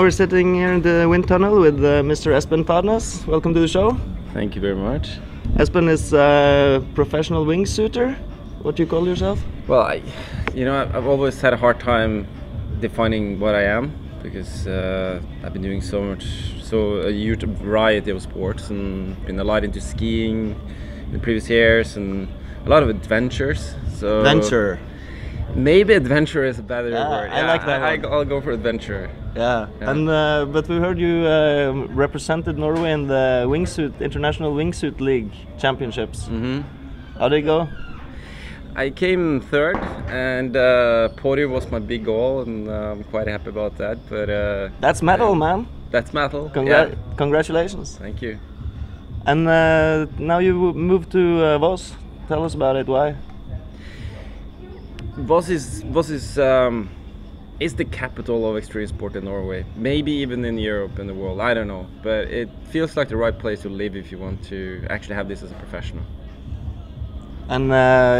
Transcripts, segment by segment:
we're sitting here in the wind tunnel with Mr. Espen Fadnes. Welcome to the show. Thank you very much. Espen is a professional wingsuiter. What do you call yourself? Well, I've always had a hard time defining what I am because I've been doing a huge variety of sports and been a lot into skiing in the previous years and a lot of adventures. So Adventure. Maybe adventure is a better word. I like that one. I'll go for adventure. Yeah. And but we heard you represented Norway in the International Wingsuit League Championships. How'd they go? I came third, and podium was my big goal, and I'm quite happy about that. But that's metal, man. That's metal. Congratulations. Thank you. And now you moved to Voss. Tell us about it. Why? Voss is the capital of extreme sport in Norway. Maybe even in Europe and the world. I don't know, but it feels like the right place to live if you want to actually have this as a professional. And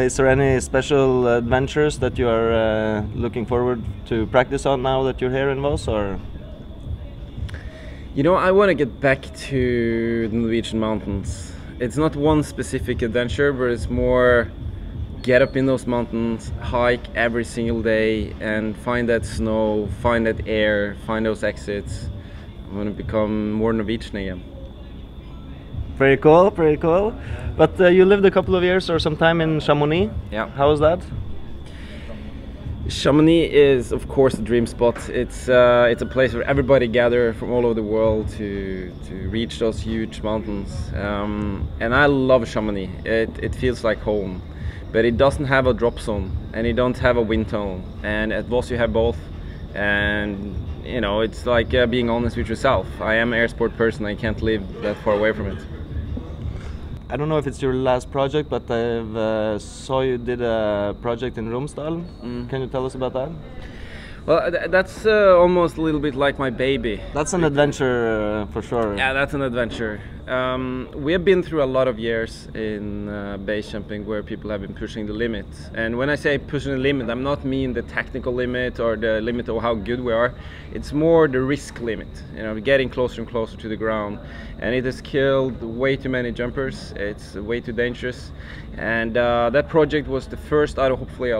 is there any special adventures that you are looking forward to practice on now that you're here in Voss, or? I want to get back to the Norwegian mountains. It's not one specific adventure, but it's more get up in those mountains, hike every single day, and find that snow, find that air, find those exits. I want to become more Norwegian again. Pretty cool, pretty cool. But you lived a couple of years or some time in Chamonix. Yeah. How was that? Chamonix is, of course, a dream spot. It's a place where everybody gathers from all over the world to reach those huge mountains. And I love Chamonix. It feels like home. But it doesn't have a drop zone, and it don't have a wind tunnel. And at Voss you have both. And it's like being honest with yourself. I am an air sport person. I can't live that far away from it. I don't know if it's your last project, but I saw you did a project in Roomstigen. Can you tell us about that? Well, that's almost a little bit like my baby. That's an adventure for sure. Yeah, that's an adventure. We have been through a lot of years in base jumping where people have been pushing the limit. And when I say pushing the limit, I'm not mean the technical limit or the limit of how good we are. It's more the risk limit. Getting closer and closer to the ground. And it has killed way too many jumpers. It's way too dangerous. And that project was the first out of hopefully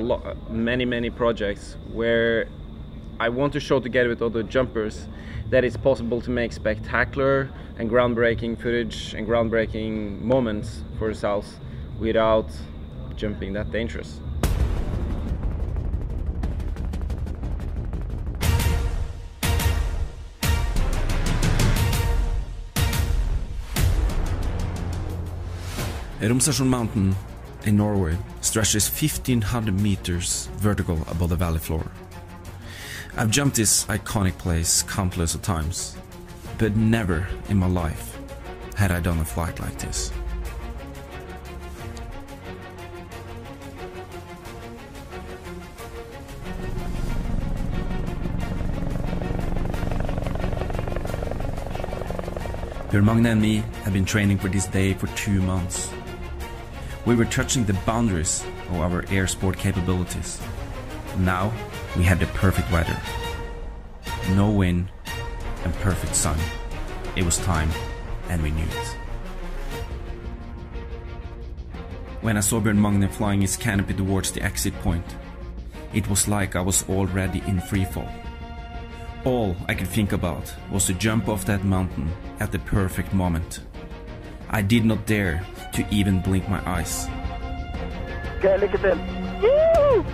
many projects where I want to show together with other jumpers that it's possible to make spectacular and groundbreaking footage and groundbreaking moments for yourselves without jumping that dangerous. Roomstigen Mountain in Norway stretches 1,500 meters vertical above the valley floor. I've jumped this iconic place countless of times, but never in my life had I done a flight like this. Per Magne and me have been training for this day for 2 months. We were touching the boundaries of our air sport capabilities. Now we had the perfect weather. No wind and perfect sun. It was time, and we knew it. When I saw Bjørn Magne flying his canopy towards the exit point, it was like I was already in freefall. All I could think about was to jump off that mountain at the perfect moment. I did not dare to even blink my eyes. Okay, lycka till! Woo!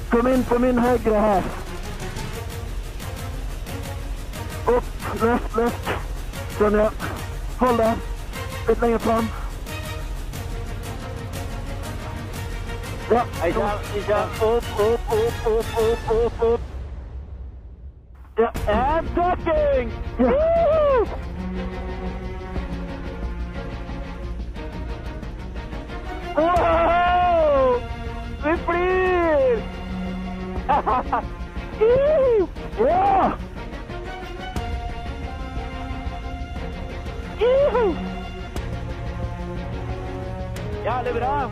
Kom in på min högra här. Upp, left. Sonja, håll där. Lite längre fram. Ja, upp. And ducking! Woo! Whoa! Vi flyr! Ja! Jævlig bra!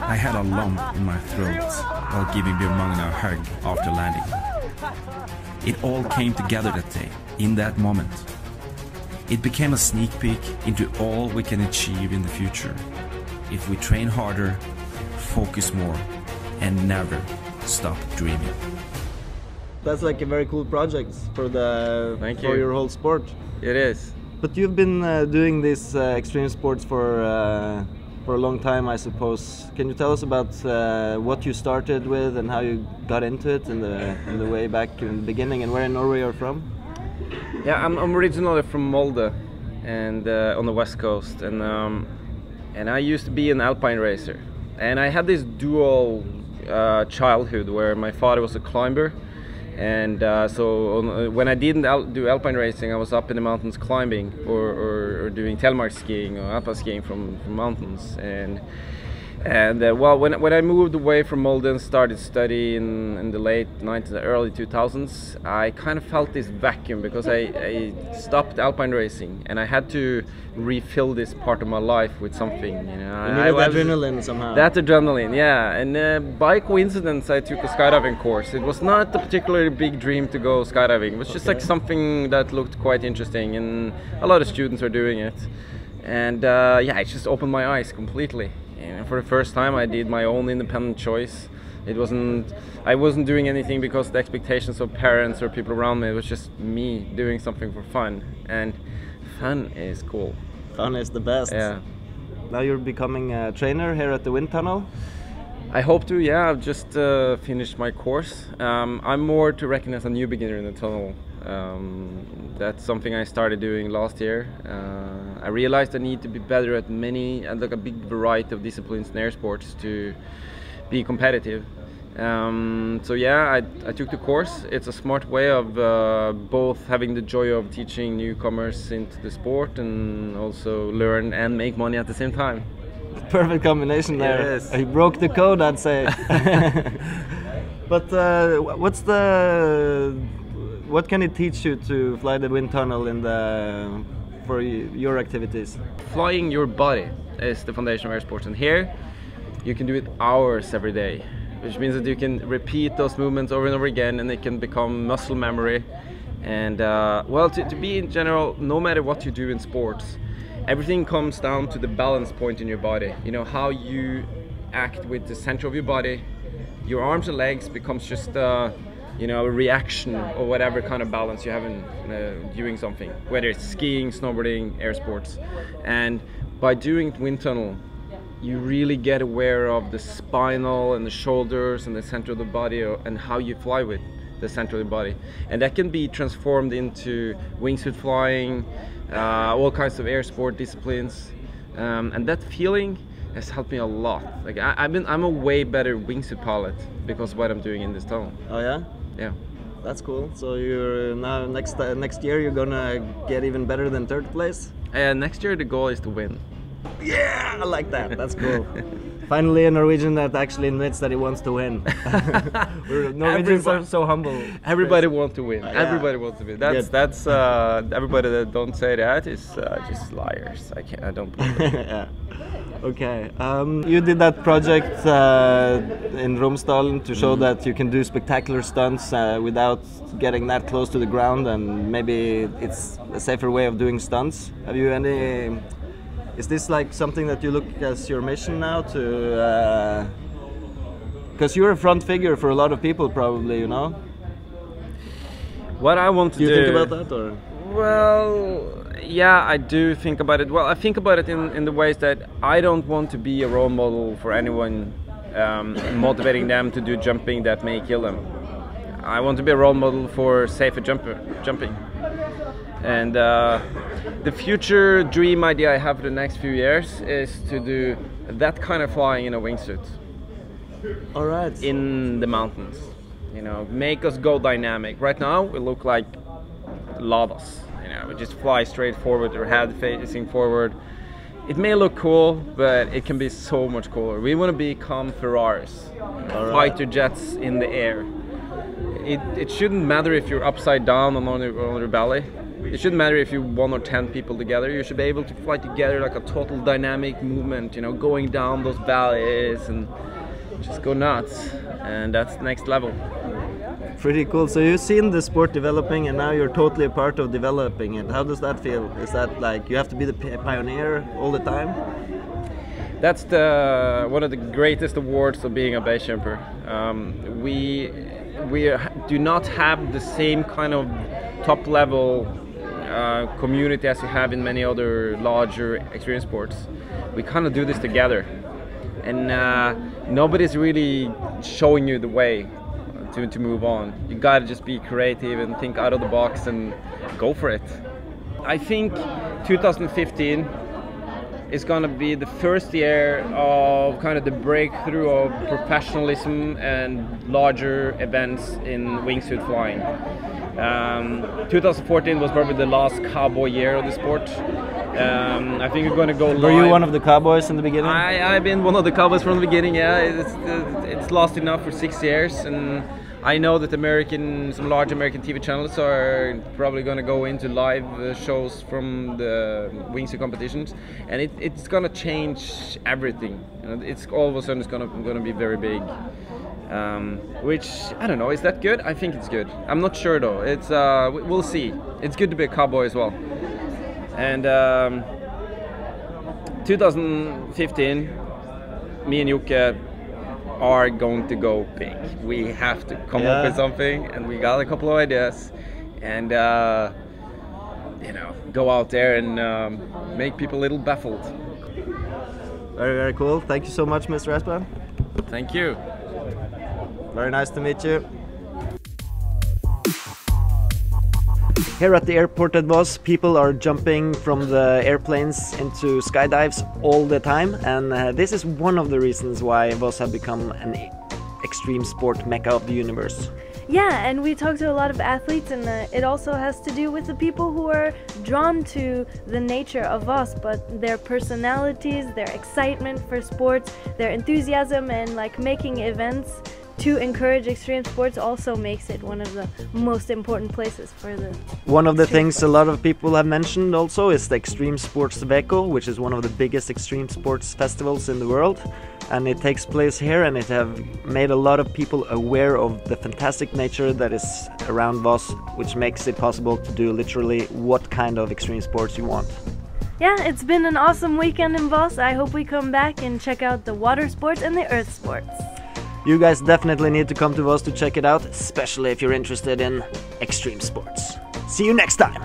I had a lump in my throat while giving Bjørn Magne a hug after landing. It all came together that day, in that moment. It became a sneak peek into all we can achieve in the future if we train harder, focus more, and never stop dreaming. That's like a very cool project for Thank for you. your whole sport. It is. But you've been doing these extreme sports for a long time, I suppose. Can you tell us about what you started with and how you got into it in the way back in the beginning, and where in Norway you're from? Yeah, I'm originally from Molde, and on the west coast, and I used to be an alpine racer, and I had this dual childhood where my father was a climber, and when I didn't do alpine racing, I was up in the mountains climbing or doing telemark skiing or alpine skiing from mountains. Well, when I moved away from Molde and started studying in the late 90s, early 2000s, I kind of felt this vacuum because I stopped alpine racing and I had to refill this part of my life with something. You know, You needed adrenaline somehow. That adrenaline, yeah. And by coincidence, I took a skydiving course. It was not a particularly big dream to go skydiving. It was just like something that looked quite interesting, and a lot of students are doing it. And yeah, it just opened my eyes completely. And for the first time, I did my own independent choice. I wasn't doing anything because of the expectations of parents or people around me. It was just me doing something for fun, and fun is cool. Fun is the best. Yeah. Now you're becoming a trainer here at the wind tunnel. I hope to. Yeah, I've just finished my course. I'm more to reckon as a new beginner in the tunnel. That's something I started doing last year. I realized I need to be better at like a big variety of disciplines in air sports to be competitive. So yeah, I took the course. It's a smart way of both having the joy of teaching newcomers into the sport and also learn and make money at the same time. Perfect combination there. Yes. You broke the code, I'd say. But what can it teach you to fly the wind tunnel for your activities? Flying your body is the foundation of air sports, and here you can do it hours every day, which means that you can repeat those movements over and over again, and it can become muscle memory. And well, to be in general, no matter what you do in sports, everything comes down to the balance point in your body. You know, how you act with the center of your body. Your arms and legs becomes just you know, a reaction or whatever kind of balance you have in doing something, whether it's skiing, snowboarding, air sports. And by doing wind tunnel, you really get aware of the spinal and the shoulders and the center of the body, and how you fly with the center of the body. And that can be transformed into wingsuit flying, all kinds of air sport disciplines. And that feeling has helped me a lot. Like I'm a way better wingsuit pilot because of what I'm doing in this tunnel. Oh yeah? Yeah. That's cool. So you're now next year you're gonna get even better than third place? Next year the goal is to win. Yeah, I like that. That's cool. Finally, a Norwegian that actually admits that he wants to win. Norwegians are so humble. Everybody wants to win. Yeah. Everybody wants to win. That's everybody that don't say that is just liars. I don't believe it. Yeah. Okay. You did that project in Roomstigen to show that you can do spectacular stunts without getting that close to the ground, and maybe it's a safer way of doing stunts. Have you any? Is this like something that you look as your mission now to? Because you're a front figure for a lot of people, probably, you know. What I want to do. Do you think about that, or? Well, yeah, I do think about it. Well, I think about it in the ways that I don't want to be a role model for anyone, motivating them to do jumping that may kill them. I want to be a role model for safer jumping. And the future dream idea I have for the next few years is to do that kind of flying in a wingsuit. All right. In the mountains, you know, make us go dynamic. Right now we look like lavas, you know, we just fly straight forward, our head facing forward. It may look cool, but it can be so much cooler. We want to become Ferraris, fighter jets in the air. It shouldn't matter if you're upside down on your belly. It shouldn't matter if you're 1 or 10 people together. You should be able to fly together like a total dynamic movement, you know, going down those valleys and just go nuts. And that's the next level. Pretty cool. So you've seen the sport developing and now you're totally a part of developing it. How does that feel? Is that like you have to be the pioneer all the time? That's one of the greatest awards of being a base jumper. We do not have the same kind of top level community as you have in many other larger extreme sports. We kind of do this together, and nobody's really showing you the way to move on. You gotta just be creative and think out of the box and go for it. I think 2015 is gonna be the first year of kind of the breakthrough of professionalism and larger events in wingsuit flying. 2014 was probably the last cowboy year of the sport. I think we're going to go live. Were you one of the cowboys in the beginning? I've been one of the cowboys from the beginning, yeah. It's lasted now for 6 years, and I know that some large American TV channels are probably going to go into live shows from the wingsuit competitions, and it's going to change everything. You know, it's all of a sudden it's going to be very big. Which I don't know. Is that good? I think it's good. I'm not sure though. It's we'll see. It's good to be a cowboy as well. And 2015, me and Jokke are going to go big. We have to come up with something, and we got a couple of ideas, and you know, go out there and make people a little baffled. Very, very cool. Thank you so much, Mr. Espen. Thank you. Very nice to meet you. Here at the airport at Voss, people are jumping from the airplanes into skydives all the time, and this is one of the reasons why Voss have become an extreme sport mecca of the universe. Yeah, and we talked to a lot of athletes, and it also has to do with the people who are drawn to the nature of Voss, but their personalities, their excitement for sports, their enthusiasm, and like making events to encourage extreme sports also makes it one of the most important places for the One of the things sports. A lot of people have mentioned also is the Extreme Sports Veko, which is one of the biggest extreme sports festivals in the world, and it takes place here, and it have made a lot of people aware of the fantastic nature that is around Voss, which makes it possible to do literally what kind of extreme sports you want. Yeah, it's been an awesome weekend in Voss. I hope we come back and check out the water sports and the earth sports. You guys definitely need to come to Voss to check it out, especially if you're interested in extreme sports. See you next time!